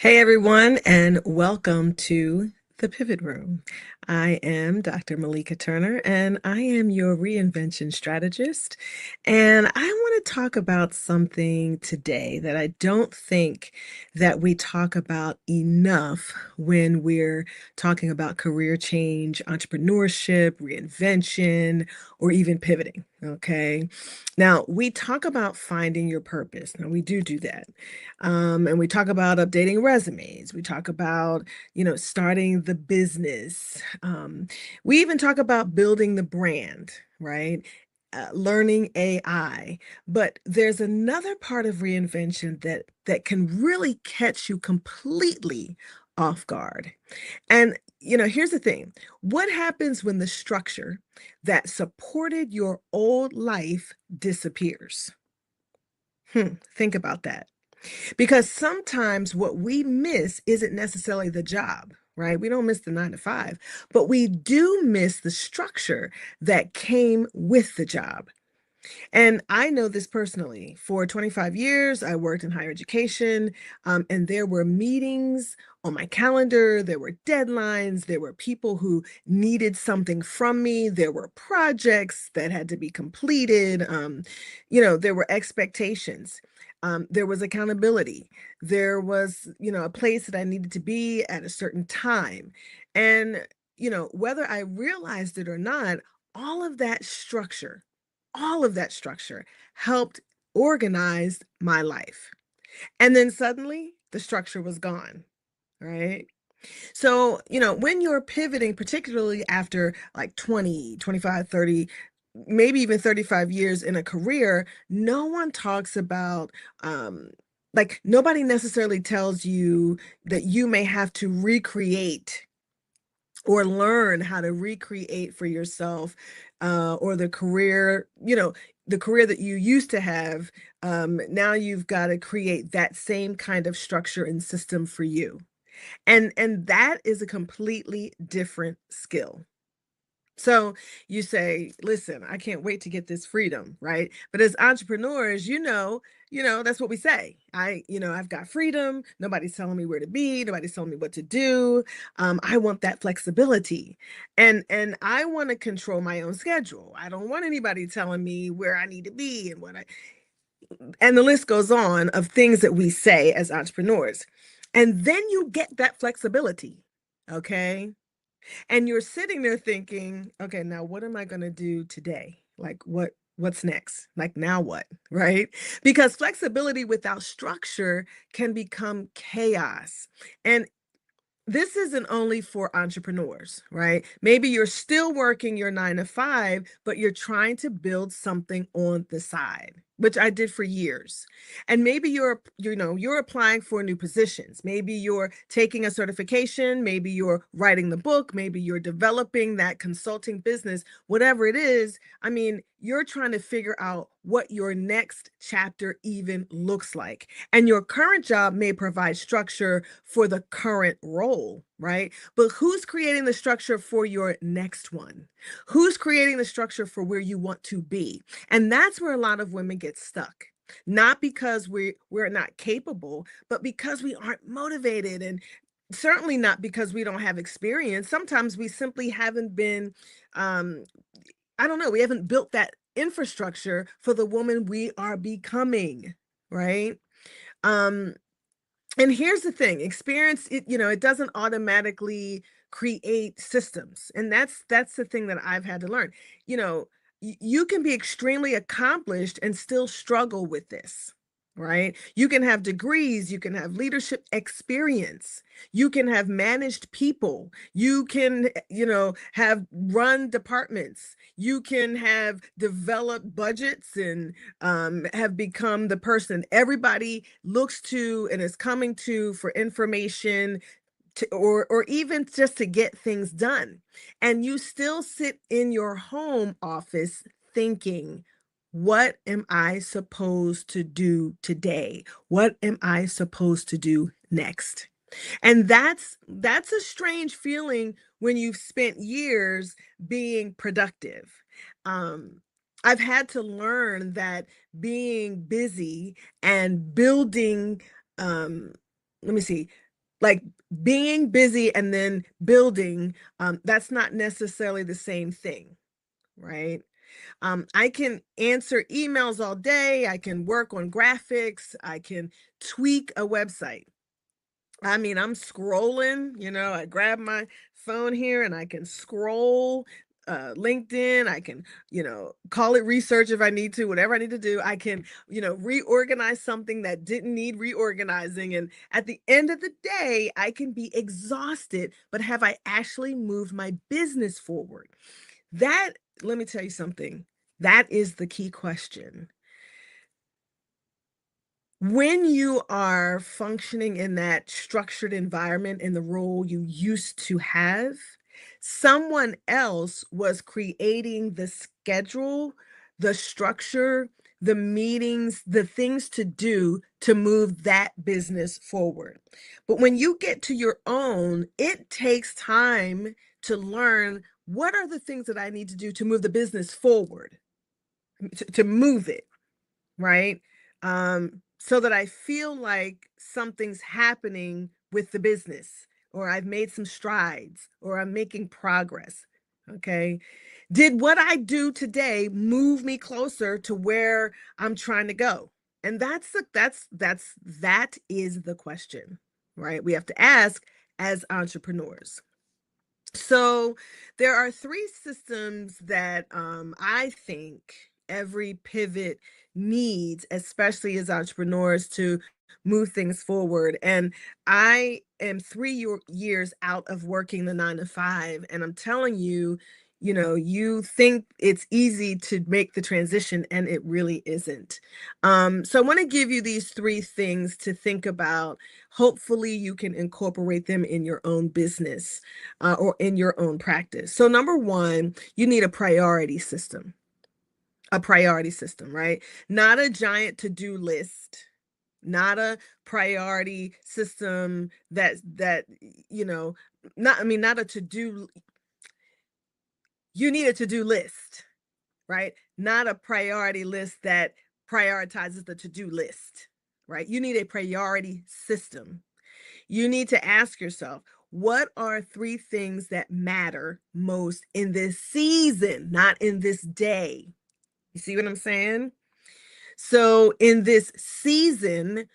Hey everyone, and welcome to the Pivot Room. I am Dr. Malika Turner, and I am your reinvention strategist. And I want to talk about something today that I don't think that we talk about enough when we're talking about career change, entrepreneurship, reinvention, or even pivoting. Okay. Now, we talk about finding your purpose. Now, we do that. And we talk about updating resumes. We talk about, starting the business. We even talk about building the brand, right? Learning AI. But there's another part of reinvention that can really catch you completely off guard. And here's the thing. What happens when the structure that supported your old life disappears? Think about that. Because sometimes what we miss isn't necessarily the job, right? We don't miss the 9 to 5, but we do miss the structure that came with the job. And I know this personally. For 25 years, I worked in higher education, and there were meetings on my calendar, there were deadlines, there were people who needed something from me, there were projects that had to be completed, there were expectations. There was accountability. There was, a place that I needed to be at a certain time. And, whether I realized it or not, all of that structure, all of that structure helped organize my life. And then suddenly the structure was gone, right? So, when you're pivoting, particularly after like 20, 25, 30, maybe even 35 years in a career, no one talks about, like, nobody necessarily tells you that you may have to recreate or learn how to recreate for yourself, or the career that you used to have. Now you've got to create that same kind of structure and system for you, and that is a completely different skill. So you say, listen, I can't wait to get this freedom, right? But as entrepreneurs, that's what we say. I've got freedom. Nobody's telling me where to be. Nobody's telling me what to do. I want that flexibility. And I want to control my own schedule. I don't want anybody telling me where I need to be and the list goes on of things that we say as entrepreneurs. And then you get that flexibility. Okay. And you're sitting there thinking, okay, now what am I going to do today? Like what's next? Like now what? Right? Because flexibility without structure can become chaos. And this isn't only for entrepreneurs, right? Maybe you're still working your 9 to 5, but you're trying to build something on the side, which I did for years. And maybe you're applying for new positions. Maybe you're taking a certification, maybe you're writing the book, maybe you're developing that consulting business, whatever it is. I mean, you're trying to figure out what your next chapter even looks like. And your current job may provide structure for the current role, right? But who's creating the structure for your next one? Who's creating the structure for where you want to be? And that's where a lot of women get stuck. Not because we're not capable, but because we aren't motivated, and certainly not because we don't have experience. Sometimes we simply haven't been, um, I don't know, we haven't built that infrastructure for the woman we are becoming, right? Um, and here's the thing, experience, it doesn't automatically create systems. And that's the thing that I've had to learn. You know, you can be extremely accomplished and still struggle with this. Right? You can have degrees, you can have leadership experience, you can have managed people, you can, have run departments, you can have developed budgets and have become the person everybody looks to and is coming to for information, or even just to get things done. And you still sit in your home office thinking, what am I supposed to do today? What am I supposed to do next? And that's a strange feeling when you've spent years being productive. Um, I've had to learn that being busy and building, let me see, Like being busy and then building, that's not necessarily the same thing, right? I can answer emails all day. I can work on graphics. I can tweak a website. I mean, I'm scrolling, I grab my phone here and I can scroll LinkedIn. I can, call it research if I need to, whatever I need to do. I can, reorganize something that didn't need reorganizing. And at the end of the day, I can be exhausted, but have I actually moved my business forward? That, let me tell you something, that is the key question. When you are functioning in that structured environment in the role you used to have, someone else was creating the schedule, the structure, the meetings, the things to do to move that business forward. But when you get to your own, it takes time to learn what are the things that I need to do to move the business forward, to move it, right? So that I feel like something's happening with the business, or I've made some strides, or I'm making progress. Okay. Did what I do today move me closer to where I'm trying to go? And that is the question, right? We have to ask as entrepreneurs. So there are three systems that I think every pivot needs, especially as entrepreneurs, to move things forward. And I am 3 years out of working the 9 to 5, and I'm telling you, you think it's easy to make the transition, and it really isn't. So I want to give you these three things to think about. Hopefully, you can incorporate them in your own business or in your own practice. So, number one, you need a priority system. A priority system, right? Not a giant to-do list, not a priority system that not, I mean, not a to-do. You need a to-do list, right? Not a priority list that prioritizes the to-do list, right? You need a priority system. You need to ask yourself, what are three things that matter most in this season, not in this day? You see what I'm saying? So in this season,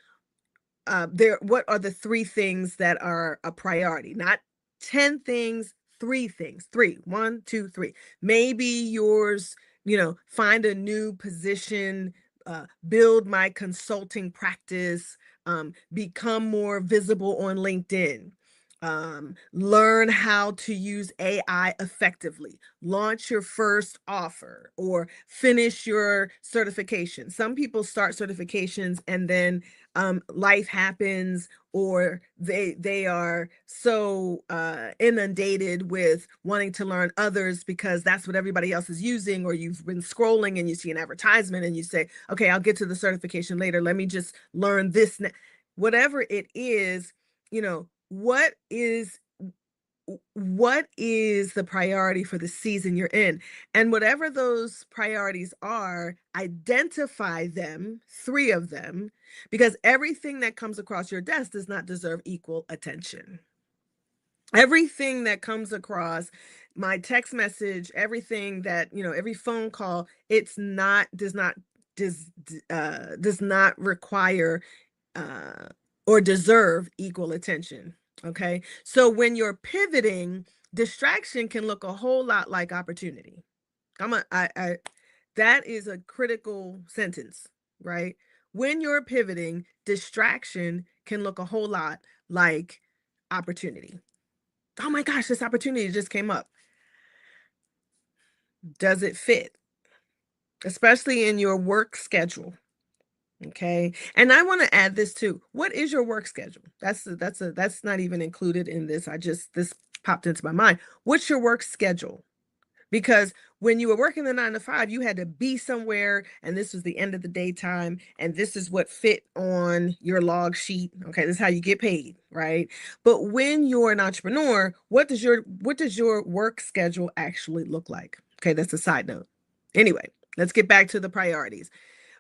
what are the three things that are a priority? Not 10 things, three things. Three, one, two, three. Maybe yours, find a new position, build my consulting practice, become more visible on LinkedIn. Learn how to use AI effectively, launch your first offer, or finish your certification. Some people start certifications and then life happens, or they are so inundated with wanting to learn others because that's what everybody else is using, or you've been scrolling and you see an advertisement and you say, okay, I'll get to the certification later, let me just learn this. Whatever it is, what is the priority for the season you're in? And whatever those priorities are, identify them, three of them, because everything that comes across your desk does not deserve equal attention. Everything that comes across my text message, everything that, every phone call, does not require uh, or deserve equal attention. Okay. So when you're pivoting, distraction can look a whole lot like opportunity. That is a critical sentence, right? When you're pivoting, distraction can look a whole lot like opportunity. Oh my gosh, this opportunity just came up. Does it fit? Especially in your work schedule. Okay. And I want to add this too. What is your work schedule? That's not even included in this. This popped into my mind. What's your work schedule? Because when you were working the 9 to 5, you had to be somewhere, and this was the end of the daytime, and this is what fit on your log sheet. Okay, this is how you get paid, right? But when you're an entrepreneur, what does your work schedule actually look like? Okay, that's a side note. Anyway, let's get back to the priorities.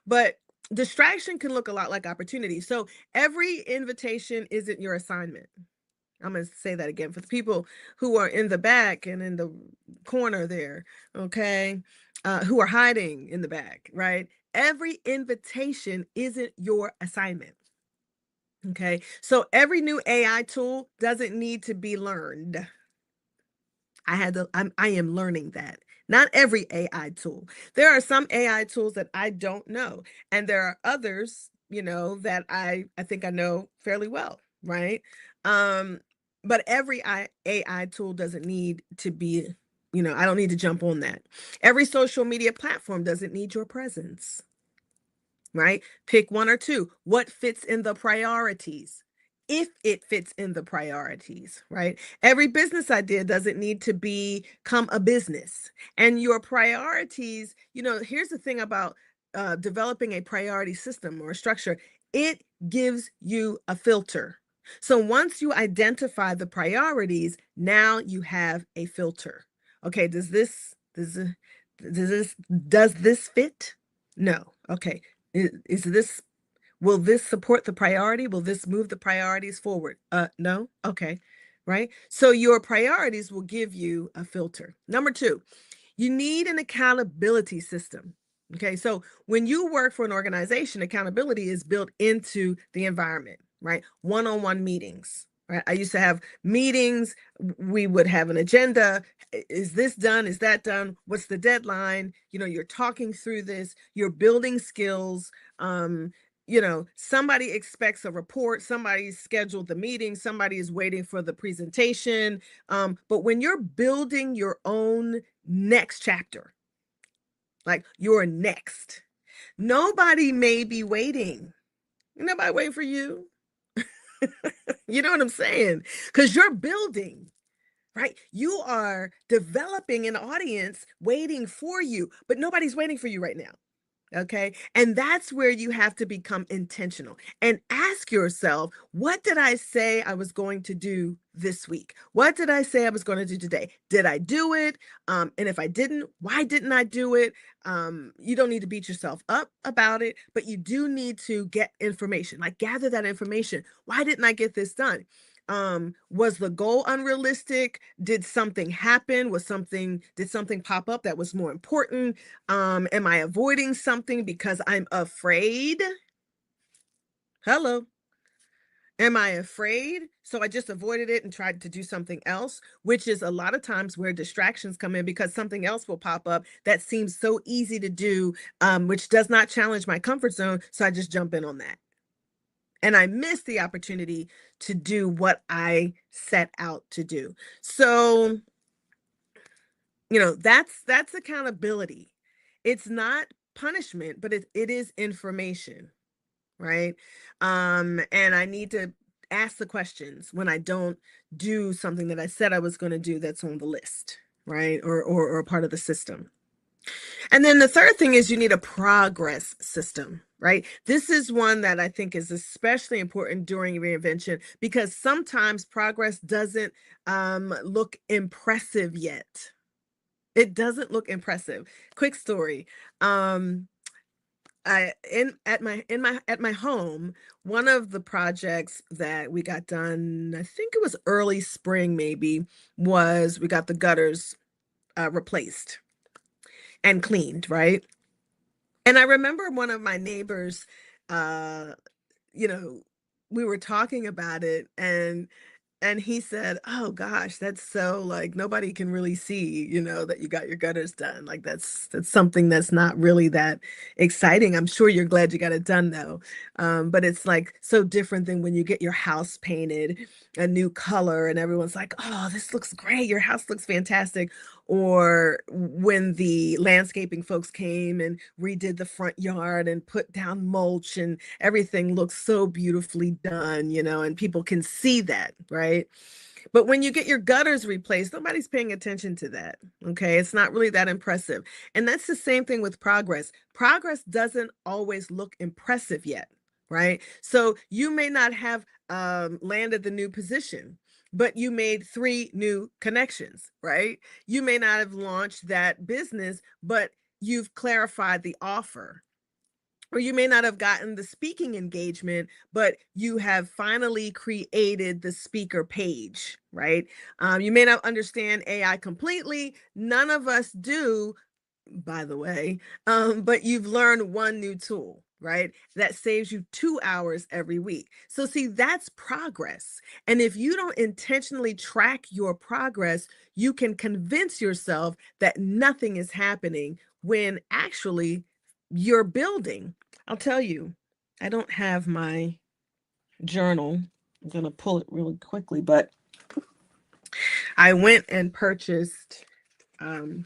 But distraction can look a lot like opportunity. So every invitation isn't your assignment. I'm going to say that again for the people who are in the back and in the corner there, okay, who are hiding in the back, right? Every invitation isn't your assignment. Okay, so every new AI tool doesn't need to be learned. I am learning that. Not every AI tool. There are some AI tools that I don't know, and there are others, that I think I know fairly well, right? Um, but every AI tool doesn't need to be, I don't need to jump on that. Every social media platform doesn't need your presence, right? Pick one or two. What fits in the priorities? If it fits in the priorities, right? Every business idea doesn't need to become a business. And your priorities, here's the thing about developing a priority system or structure, it gives you a filter. So once you identify the priorities, now you have a filter. Okay, does this fit? No. Okay. Is this Will this support the priority? Will this move the priorities forward? No. Okay. Right. So your priorities will give you a filter. Number two, you need an accountability system. Okay. So when you work for an organization, accountability is built into the environment, right? One-on-one meetings. Right. I used to have meetings. We would have an agenda. Is this done? Is that done? What's the deadline? You're talking through this, you're building skills. Somebody expects a report, somebody scheduled the meeting, somebody is waiting for the presentation. But when you're building your own next chapter, like your next, nobody may be waiting. Nobody waiting for you. You know what I'm saying? Because you're building, right? You are developing an audience waiting for you, but nobody's waiting for you right now. Okay. And that's where you have to become intentional and ask yourself, what did I say I was going to do this week? What did I say I was going to do today? Did I do it? And if I didn't, why didn't I do it? You don't need to beat yourself up about it, but you do need to get information, like gather that information. Why didn't I get this done? Was the goal unrealistic? Did something happen? Did something pop up that was more important? Am I avoiding something because I'm afraid? Hello. Am I afraid? So I just avoided it and tried to do something else, which is a lot of times where distractions come in because something else will pop up that seems so easy to do, which does not challenge my comfort zone. So I just jump in on that. And I miss the opportunity to do what I set out to do. So, that's accountability. It's not punishment, but it is information, right? And I need to ask the questions when I don't do something that I said I was going to do that's on the list, right? Or a part of the system. And then the third thing is you need a progress system, right? This is one that I think is especially important during reinvention because sometimes progress doesn't look impressive yet. It doesn't look impressive. Quick story. I in at my home, one of the projects that we got done, I think it was early spring maybe, was we got the gutters replaced and cleaned, right? And I remember one of my neighbors, uh, you know, we were talking about it and he said, "Oh gosh, that's so like nobody can really see, that you got your gutters done. Like that's something that's not really that exciting. I'm sure you're glad you got it done though. But it's like so different than when you get your house painted a new color and everyone's like, "Oh, this looks great. Your house looks fantastic." Or when the landscaping folks came and redid the front yard and put down mulch and everything looks so beautifully done, and people can see that, right? But when you get your gutters replaced, nobody's paying attention to that. Okay. It's not really that impressive. And that's the same thing with progress. Progress doesn't always look impressive yet, right? So you may not have landed the new position, but you made three new connections, right? You may not have launched that business, but you've clarified the offer, or you may not have gotten the speaking engagement, but you have finally created the speaker page, right? You may not understand AI completely. None of us do, by the way, but you've learned one new tool, right? That saves you 2 hours every week. So, see, that's progress. And if you don't intentionally track your progress, you can convince yourself that nothing is happening when actually you're building. I'll tell you, I don't have my journal. I'm going to pull it really quickly, but I went and purchased um,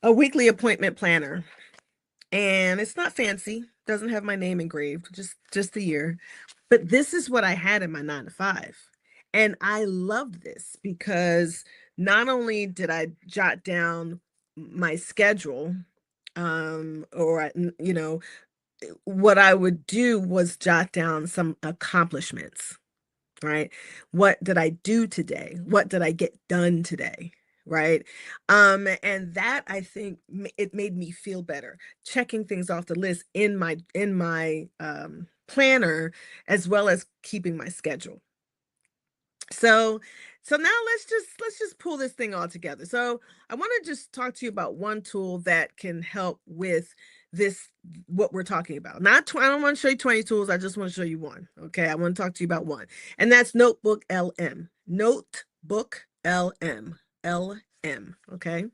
a weekly appointment planner, and it's not fancy, doesn't have my name engraved, just the year. But this is what I had in my 9 to 5. And I loved this because not only did I jot down my schedule, or what I would do was jot down some accomplishments, right? What did I do today? What did I get done today? Right. And that, I think, it made me feel better, checking things off the list in my planner, as well as keeping my schedule. So now let's just pull this thing all together. So I want to just talk to you about one tool that can help with this, what we're talking about. I don't want to show you 20 tools. I just want to show you one. Okay. I want to talk to you about one. And that's Notebook LM. Notebook LM. LM. Okay.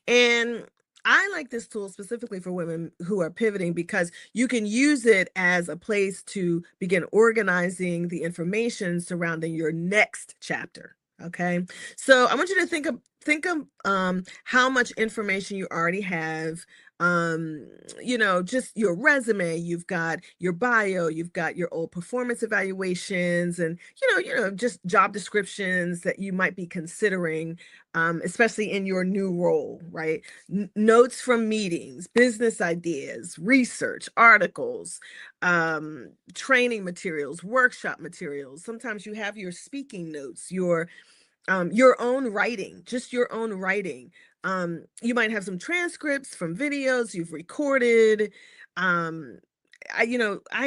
And I like this tool specifically for women who are pivoting, because you can use it as a place to begin organizing the information surrounding your next chapter. Okay. So I want you to think of how much information you already have. Just your resume, you've got your bio, you've got your old performance evaluations, and just job descriptions that you might be considering, especially in your new role, right? Notes from meetings, business ideas, research, articles, training materials, workshop materials. Sometimes you have your speaking notes, your own writing, just your own writing. You might have some transcripts from videos you've recorded. Um, I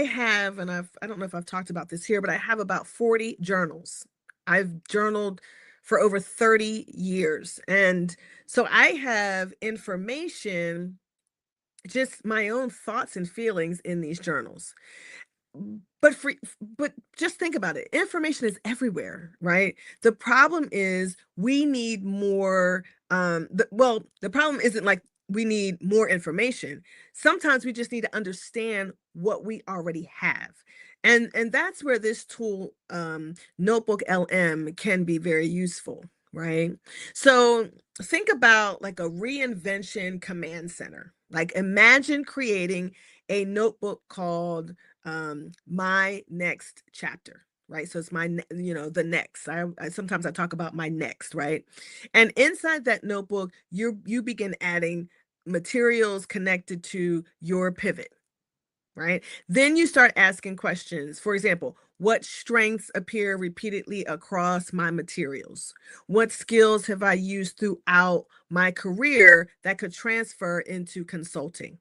have, and I don't know if I've talked about this here, but I have about 40 journals. I've journaled for over 30 years. And so I have information, just my own thoughts and feelings in these journals. But just think about it. Information is everywhere, right? The problem is we need more. The problem isn't like we need more information. Sometimes we just need to understand what we already have. And that's where this tool, Notebook LM, can be very useful, right? So think about like a reinvention command center. Like, imagine creating a notebook called, my next chapter, right? So it's the next. I sometimes I talk about my next, right? And inside that notebook, you begin adding materials connected to your pivot, right? Then you start asking questions. For example, what strengths appear repeatedly across my materials? What skills have I used throughout my career that could transfer into consulting?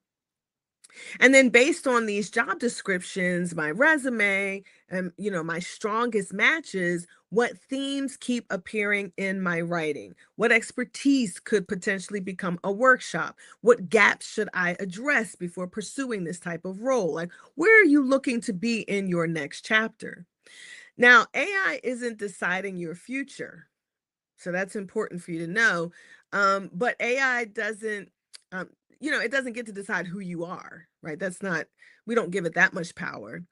And then, based on these job descriptions, my resume, and my strongest matches, what themes keep appearing in my writing? What expertise could potentially become a workshop? What gaps should I address before pursuing this type of role? Like, where are you looking to be in your next chapter? Now, AI isn't deciding your future. So that's important for you to know. But AI doesn't, um, it doesn't get to decide who you are, right? We don't give it that much power.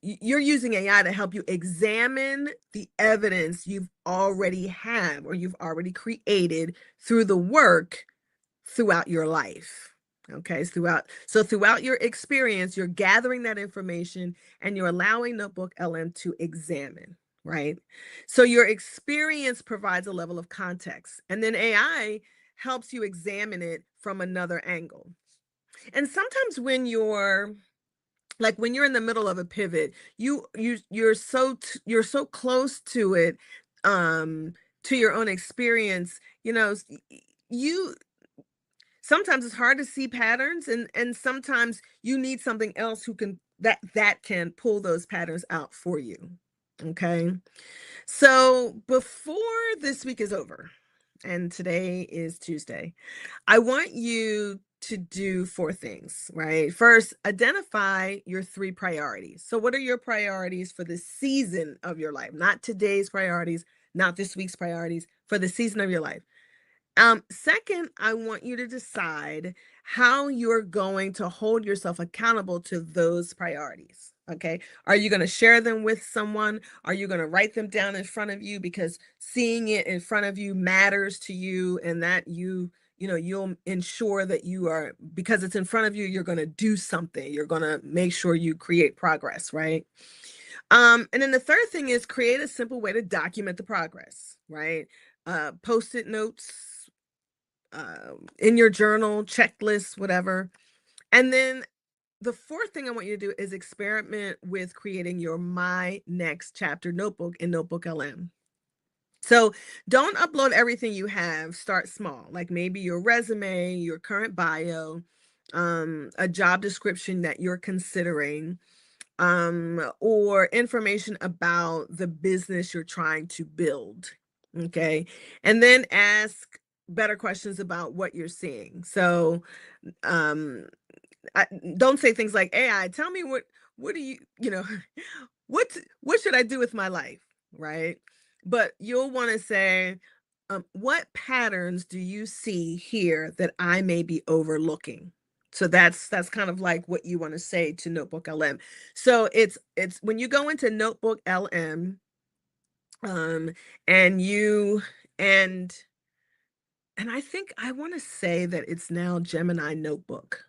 You're using AI to help you examine the evidence you've already have, or you've already created through the work throughout your life. Okay, throughout your experience, you're gathering that information and you're allowing Notebook LM to examine, right? So your experience provides a level of context, and then AI helps you examine it from another angle. And sometimes when you're in the middle of a pivot, you're so close to it, um to your own experience, you sometimes it's hard to see patterns, and sometimes you need something else who can that can pull those patterns out for you. Okay. So before this week is over, and today is Tuesday, I want you to do four things, right? First, identify your three priorities. So, what are your priorities for the season of your life? Not today's priorities, not this week's priorities, for the season of your life. Second, I want you to decide how you're going to hold yourself accountable to those priorities. Okay. Are you going to share them with someone? Are you going to write them down in front of you because seeing it in front of you matters to you, and that you'll ensure that you are, because it's in front of you, you're going to do something. You're going to make sure you create progress, right? And then the third thing is create a simple way to document the progress, right? Post-it notes, in your journal, checklists, whatever. And then the fourth thing I want you to do is experiment with creating your My Next Chapter notebook in Notebook LM. So don't upload everything you have. Start small, like maybe your resume, your current bio, a job description that you're considering, or information about the business you're trying to build. Okay. And then ask better questions about what you're seeing. So, um, I, don't say things like, AI, tell me what do you, what should I do with my life? Right. But you'll want to say, what patterns do you see here that I may be overlooking? So that's kind of like what you want to say to Notebook LM. So it's when you go into Notebook LM, um, and you and and I think I want to say that it's now Gemini Notebook.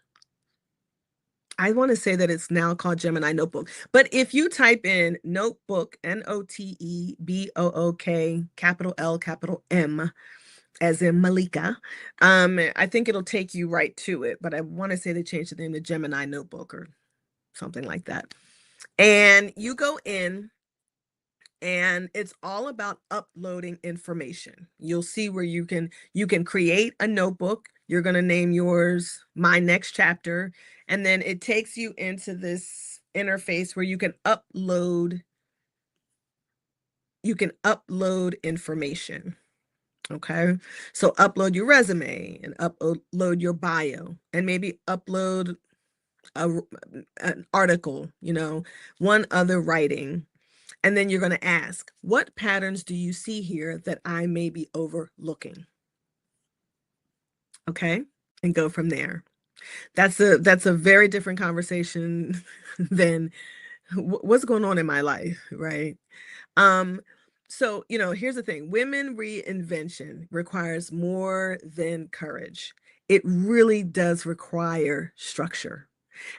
I want to say that it's now called Gemini Notebook. But if you type in notebook, Notebook, capital L, capital M, as in Malika, I think it'll take you right to it. But I want to say they changed the name to Gemini Notebook or something like that. And you go in, and it's all about uploading information. You'll see where you can create a notebook. You're going to name yours My Next Chapter, and then it takes you into this interface where you can upload information. Okay. So upload your resume and upload your bio, and maybe upload an article, one other writing. And then you're going to ask, what patterns do you see here that I may be overlooking? Okay. And go from there. That's a very different conversation than what's going on in my life, right? Um, so, here's the thing. Women reinvention requires more than courage. It really does require structure.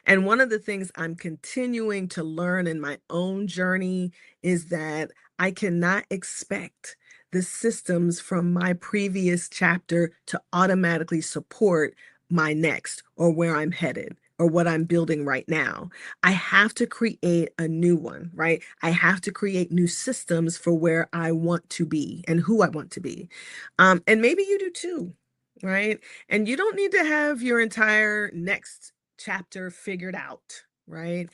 And one of the things I'm continuing to learn in my own journey is that I cannot expect the systems from my previous chapter to automatically support my next, or where I'm headed, or what I'm building right now. I have to create a new one, right? I have to create new systems for where I want to be and who I want to be. And maybe you do too, right? And you don't need to have your entire next chapter figured out, right?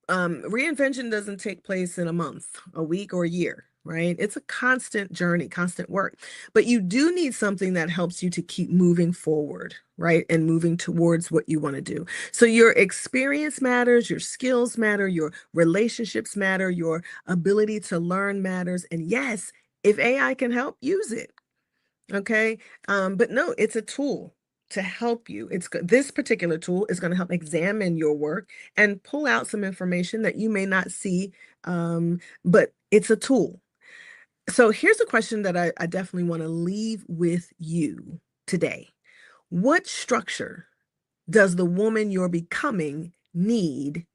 Reinvention doesn't take place in a month, a week, or a year, right? It's a constant journey, constant work. But you do need something that helps you to keep moving forward, right? And moving towards what you want to do. So your experience matters, your skills matter, your relationships matter, your ability to learn matters. And yes, if AI can help, use it. Okay. But no, it's a tool to help you. This particular tool is going to help examine your work and pull out some information that you may not see. But it's a tool. So here's a question that I definitely want to leave with you today. What structure does the woman you're becoming need,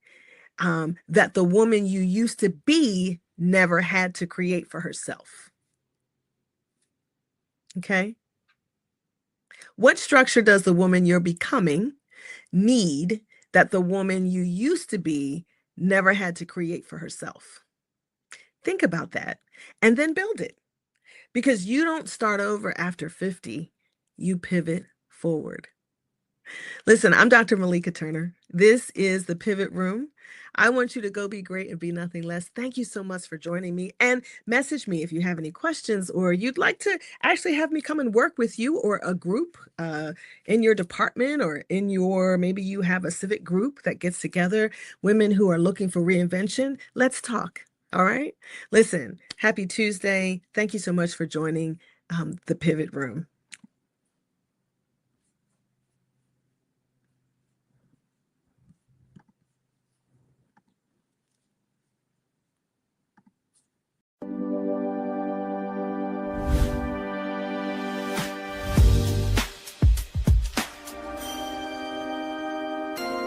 that the woman you used to be never had to create for herself? Okay. What structure does the woman you're becoming need that the woman you used to be never had to create for herself? Think about that and then build it, because you don't start over after 50, you pivot forward. Listen, I'm Dr. Malika Turner. This is the Pivot Room. I want you to go be great and be nothing less. Thank you so much for joining me. And message me if you have any questions or you'd like to actually have me come and work with you or a group in your department or in your, maybe you have a civic group that gets together, women who are looking for reinvention. Let's talk. All right. Listen, happy Tuesday. Thank you so much for joining the Pivot Room.